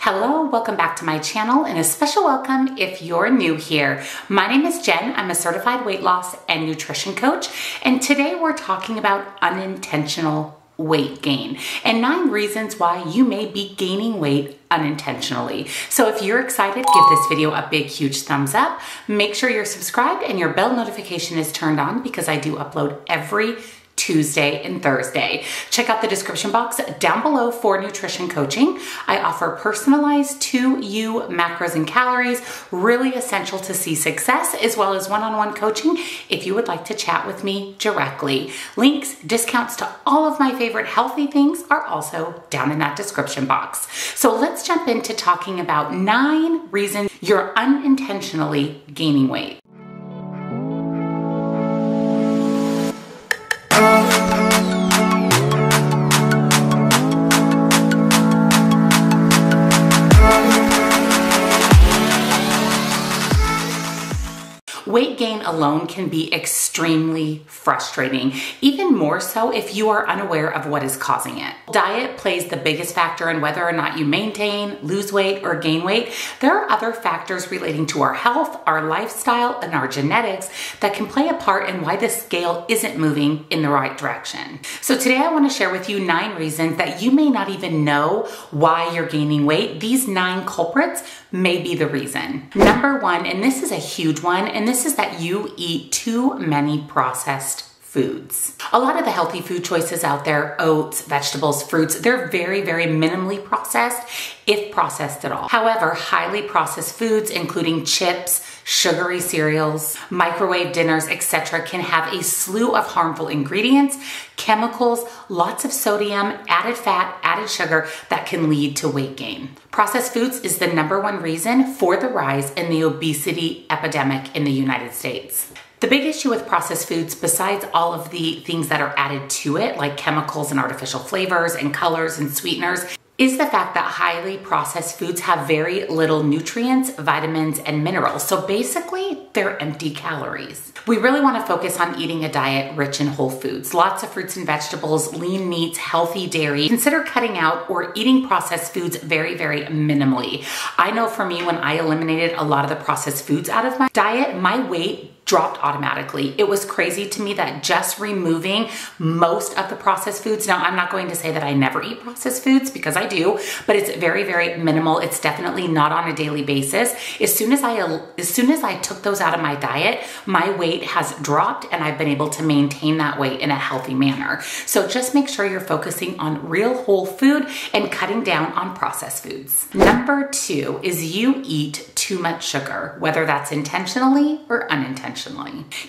Hello, welcome back to my channel and a special welcome if you're new here. My name is Jen. I'm a certified weight loss and nutrition coach, and today we're talking about unintentional weight gain and 9 reasons why you may be gaining weight unintentionally. So if you're excited, give this video a big, huge thumbs up. Make sure you're subscribed and your bell notification is turned on because I do upload every Tuesday and Thursday. Check out the description box down below for nutrition coaching. I offer personalized to you macros and calories, really essential to see success, as well as one-on-one coaching if you would like to chat with me directly. Links, discounts to all of my favorite healthy things are also down in that description box. So let's jump into talking about 9 reasons you're unintentionally gaining weight. Weight gain alone can be extremely frustrating, even more so if you are unaware of what is causing it. Diet plays the biggest factor in whether or not you maintain, lose weight, or gain weight. There are other factors relating to our health, our lifestyle, and our genetics that can play a part in why the scale isn't moving in the right direction. So today I want to share with you 9 reasons that you may not even know why you're gaining weight. These 9 culprits may be the reason. Number 1, and this is a huge one, and this is that you eat too many processed foods. A lot of the healthy food choices out there, oats, vegetables, fruits, they're very, very minimally processed, if processed at all. However, highly processed foods, including chips, sugary cereals, microwave dinners, etc., can have a slew of harmful ingredients, chemicals, lots of sodium, added fat, added sugar that can lead to weight gain. Processed foods is the #1 reason for the rise in the obesity epidemic in the United States. The big issue with processed foods, besides all of the things that are added to it, like chemicals and artificial flavors and colors and sweeteners, is the fact that highly processed foods have very little nutrients, vitamins, and minerals. So basically, they're empty calories. We really want to focus on eating a diet rich in whole foods, lots of fruits and vegetables, lean meats, healthy dairy. Consider cutting out or eating processed foods very, very minimally. I know for me, when I eliminated a lot of the processed foods out of my diet, my weight dropped automatically. It was crazy to me that just removing most of the processed foods, now I'm not going to say that I never eat processed foods because I do, but it's very, very minimal. It's definitely not on a daily basis. As soon as I took those out of my diet, my weight has dropped and I've been able to maintain that weight in a healthy manner. So just make sure you're focusing on real whole food and cutting down on processed foods. Number 2 is you eat too much sugar, whether that's intentionally or unintentionally.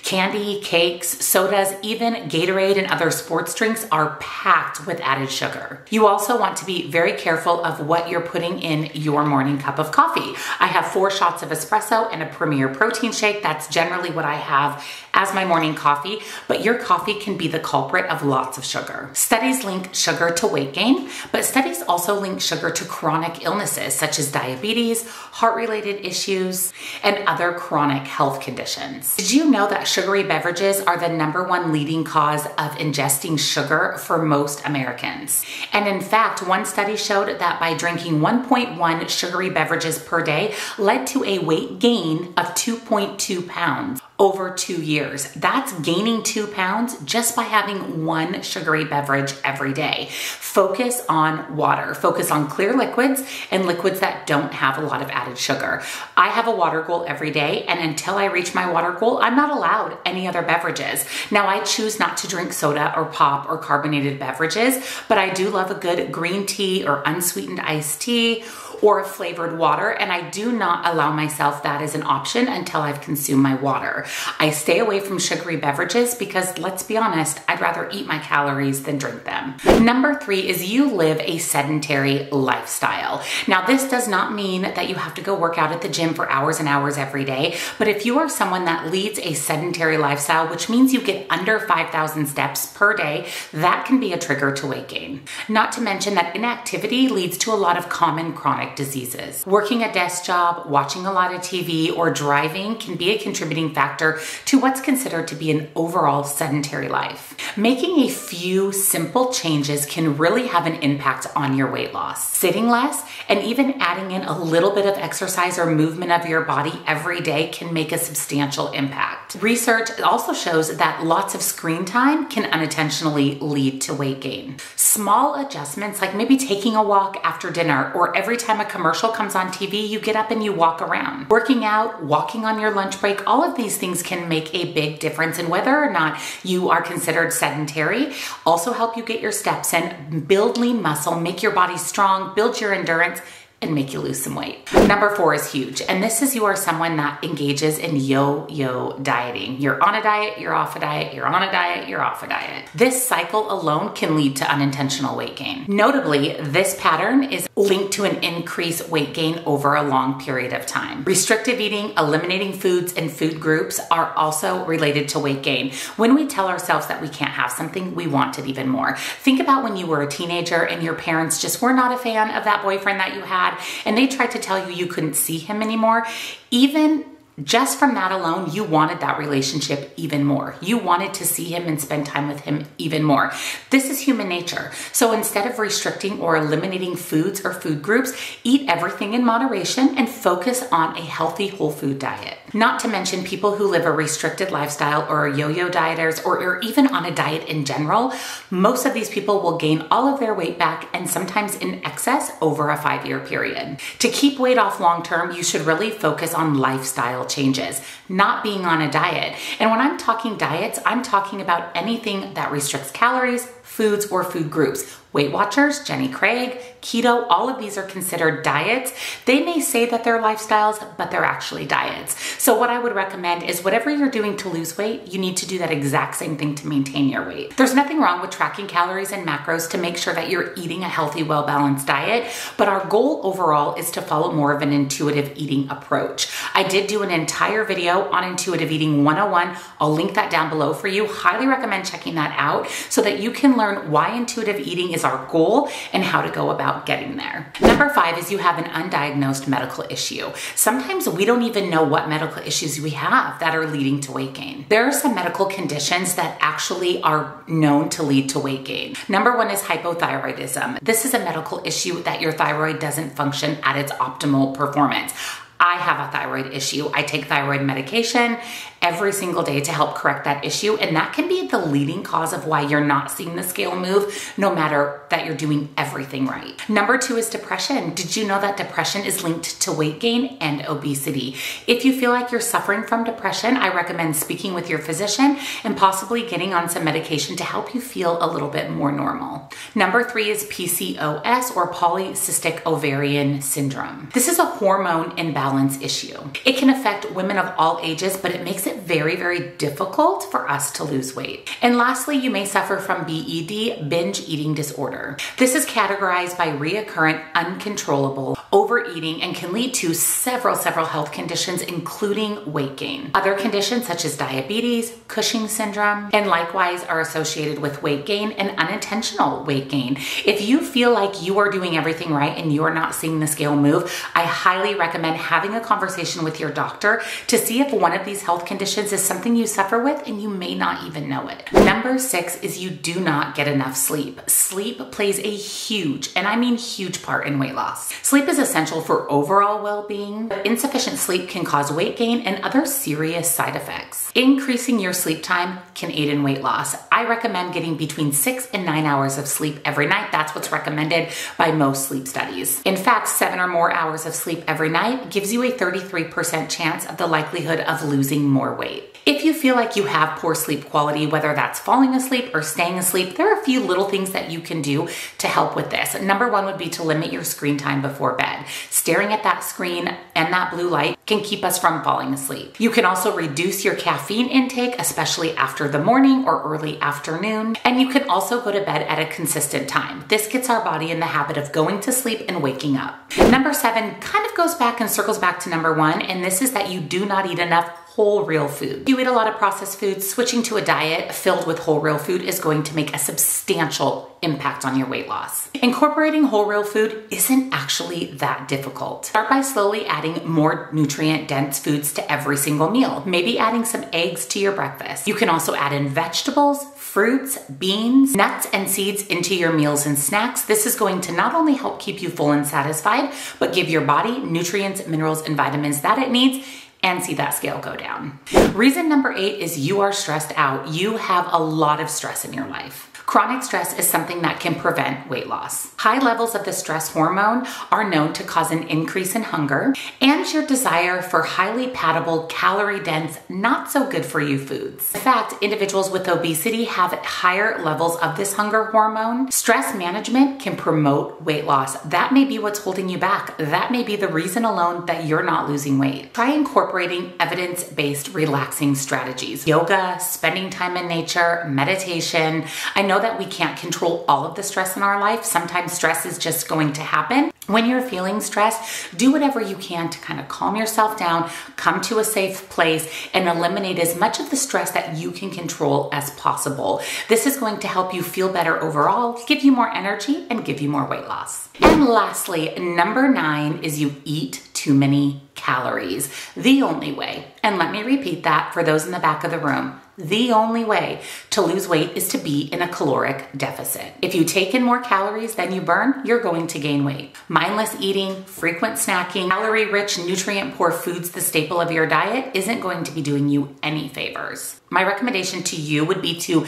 Candy, cakes, sodas, even Gatorade and other sports drinks are packed with added sugar. You also want to be very careful of what you're putting in your morning cup of coffee. I have 4 shots of espresso and a Premier protein shake. That's generally what I have as my morning coffee, but your coffee can be the culprit of lots of sugar. Studies link sugar to weight gain, but studies also link sugar to chronic illnesses such as diabetes, heart-related issues, and other chronic health conditions. Did you know that sugary beverages are the #1 leading cause of ingesting sugar for most Americans? And in fact, one study showed that by drinking 1.1 sugary beverages per day led to a weight gain of 2.2 pounds over 2 years. That's gaining 2 pounds just by having 1 sugary beverage every day. Focus on water. Focus on clear liquids and liquids that don't have a lot of added sugar. I have a water goal every day, and until I reach my water goal, I'm not allowed any other beverages. Now, I choose not to drink soda or pop or carbonated beverages, but I do love a good green tea or unsweetened iced tea or a flavored water, and I do not allow myself that as an option until I've consumed my water. I stay away from sugary beverages because, let's be honest, I'd rather eat my calories than drink them. Number 3 is you live a sedentary lifestyle. Now, this does not mean that you have to go work out at the gym for hours and hours every day, but if you are someone that leads a sedentary lifestyle, which means you get under 5,000 steps per day, that can be a trigger to weight gain. Not to mention that inactivity leads to a lot of common chronic chronic diseases. Working a desk job, watching a lot of TV, or driving can be a contributing factor to what's considered to be an overall sedentary life. Making a few simple changes can really have an impact on your weight loss. Sitting less and even adding in a little bit of exercise or movement of your body every day can make a substantial impact. Research also shows that lots of screen time can unintentionally lead to weight gain. Small adjustments like maybe taking a walk after dinner, or every time a commercial comes on TV, you get up and you walk around. Working out, walking on your lunch break, all of these things can make a big difference in whether or not you are considered sedentary. Also help you get your steps in, build lean muscle, make your body strong, build your endurance, and make you lose some weight. Number 4 is huge, and this is you are someone that engages in yo-yo dieting. You're on a diet, you're off a diet, you're on a diet, you're off a diet. This cycle alone can lead to unintentional weight gain. Notably, this pattern is linked to an increased weight gain over a long period of time. Restrictive eating, eliminating foods and food groups are also related to weight gain. When we tell ourselves that we can't have something, we want it even more. Think about when you were a teenager and your parents just were not a fan of that boyfriend that you had, and they tried to tell you couldn't see him anymore. Even just from that alone, you wanted that relationship even more. You wanted to see him and spend time with him even more. This is human nature. So instead of restricting or eliminating foods or food groups, eat everything in moderation and focus on a healthy whole food diet. Not to mention people who live a restricted lifestyle or are yo-yo dieters or even on a diet in general. Most of these people will gain all of their weight back and sometimes in excess over a 5-year period. To keep weight off long term, you should really focus on lifestyle changes, not being on a diet. And when I'm talking diets, I'm talking about anything that restricts calories, foods, or food groups. Weight Watchers, Jenny Craig, keto, all of these are considered diets. They may say that they're lifestyles, but they're actually diets. So what I would recommend is whatever you're doing to lose weight, you need to do that exact same thing to maintain your weight. There's nothing wrong with tracking calories and macros to make sure that you're eating a healthy, well-balanced diet, but our goal overall is to follow more of an intuitive eating approach. I did do an entire video on Intuitive Eating 101. I'll link that down below for you. Highly recommend checking that out so that you can learn why intuitive eating is our goal and how to go about getting there. Number 5 is you have an undiagnosed medical issue. Sometimes we don't even know what medical issues we have that are leading to weight gain. There are some medical conditions that actually are known to lead to weight gain. Number 1 is hypothyroidism. This is a medical issue that your thyroid doesn't function at its optimal performance. I have a thyroid issue. I take thyroid medication every single day to help correct that issue, and that can be the leading cause of why you're not seeing the scale move, no matter that you're doing everything right. Number 2 is depression. Did you know that depression is linked to weight gain and obesity? If you feel like you're suffering from depression, I recommend speaking with your physician and possibly getting on some medication to help you feel a little bit more normal. Number 3 is PCOS, or polycystic ovarian syndrome. This is a hormone imbalance issue. It can affect women of all ages, but it makes it very, very difficult for us to lose weight. And lastly, you may suffer from BED, binge eating disorder. This is categorized by recurrent, uncontrollable overeating and can lead to several health conditions, including weight gain. Other conditions such as diabetes, Cushing syndrome, and likewise are associated with weight gain and unintentional weight gain. If you feel like you are doing everything right and you are not seeing the scale move, I highly recommend having a conversation with your doctor to see if one of these health conditions is something you suffer with and you may not even know it. Number 6 is you do not get enough sleep. Sleep plays a huge, and I mean huge, part in weight loss. Sleep is essential for overall well-being, but insufficient sleep can cause weight gain and other serious side effects. Increasing your sleep time can aid in weight loss. I recommend getting between 6 and 9 hours of sleep every night. That's what's recommended by most sleep studies. In fact, 7 or more hours of sleep every night gives you a 33% chance of the likelihood of losing more weight. If you feel like you have poor sleep quality, whether that's falling asleep or staying asleep, there are a few little things that you can do to help with this. Number 1 would be to limit your screen time before bed. Staring at that screen and that blue light can keep us from falling asleep. You can also reduce your caffeine intake, especially after the morning or early afternoon. And you can also go to bed at a consistent time. This gets our body in the habit of going to sleep and waking up. Number 7 kind of goes back and circles back to number 1, and this is that you do not eat enough whole real food. If you eat a lot of processed foods, switching to a diet filled with whole real food is going to make a substantial impact on your weight loss. Incorporating whole real food isn't actually that difficult. Start by slowly adding more nutrient-dense foods to every single meal. Maybe adding some eggs to your breakfast. You can also add in vegetables, fruits, beans, nuts, and seeds into your meals and snacks. This is going to not only help keep you full and satisfied, but give your body nutrients, minerals, and vitamins that it needs and see that scale go down. Reason number 8 is you are stressed out. You have a lot of stress in your life. Chronic stress is something that can prevent weight loss. High levels of the stress hormone are known to cause an increase in hunger and your desire for highly palatable, calorie-dense, not so good for you foods. In fact, individuals with obesity have higher levels of this hunger hormone. Stress management can promote weight loss. That may be what's holding you back. That may be the reason alone that you're not losing weight. Try incorporating evidence-based relaxing strategies. Yoga, spending time in nature, meditation. I know that we can't control all of the stress in our life. Sometimes stress is just going to happen. When you're feeling stressed, do whatever you can to kind of calm yourself down, come to a safe place, and eliminate as much of the stress that you can control as possible. This is going to help you feel better overall, give you more energy, and give you more weight loss. And lastly, number 9 is you eat too many calories. The only way, and let me repeat that for those in the back of the room, the only way to lose weight is to be in a caloric deficit. If you take in more calories than you burn, you're going to gain weight. Mindless eating, frequent snacking, calorie-rich, nutrient-poor foods, the staple of your diet, isn't going to be doing you any favors. My recommendation to you would be to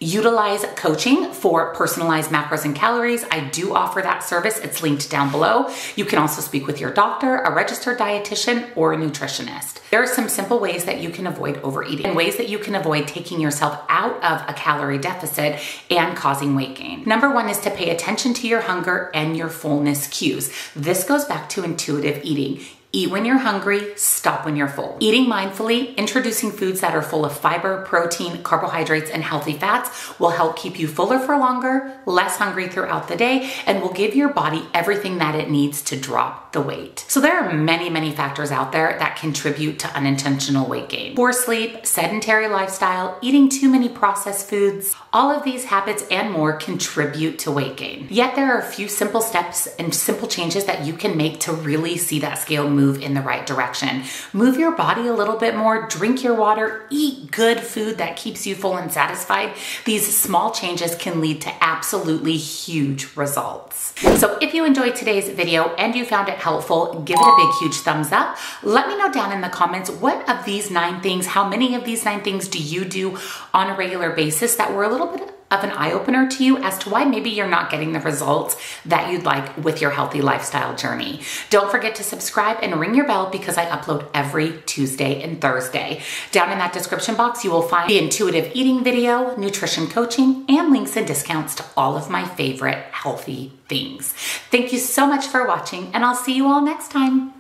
utilize coaching for personalized macros and calories. I do offer that service. It's linked down below. You can also speak with your doctor, a registered dietitian, or a nutritionist. There are some simple ways that you can avoid overeating and ways that you can avoid taking yourself out of a calorie deficit and causing weight gain. Number 1 is to pay attention to your hunger and your fullness cues. This goes back to intuitive eating. Eat when you're hungry, stop when you're full. Eating mindfully, introducing foods that are full of fiber, protein, carbohydrates, and healthy fats will help keep you fuller for longer, less hungry throughout the day, and will give your body everything that it needs to drop the weight. So there are many, many factors out there that contribute to unintentional weight gain. Poor sleep, sedentary lifestyle, eating too many processed foods, all of these habits and more contribute to weight gain. Yet there are a few simple steps and simple changes that you can make to really see that scale move in the right direction. Move your body a little bit more, drink your water, eat good food that keeps you full and satisfied. These small changes can lead to absolutely huge results. So if you enjoyed today's video and you found it helpful, give it a big, huge thumbs up. Let me know down in the comments, what of these 9 things, how many of these 9 things do you do on a regular basis that were a little bit of an eye-opener to you as to why maybe you're not getting the results that you'd like with your healthy lifestyle journey. Don't forget to subscribe and ring your bell because I upload every Tuesday and Thursday. Down in that description box, you will find the intuitive eating video, nutrition coaching, and links and discounts to all of my favorite healthy things. Thank you so much for watching, and I'll see you all next time.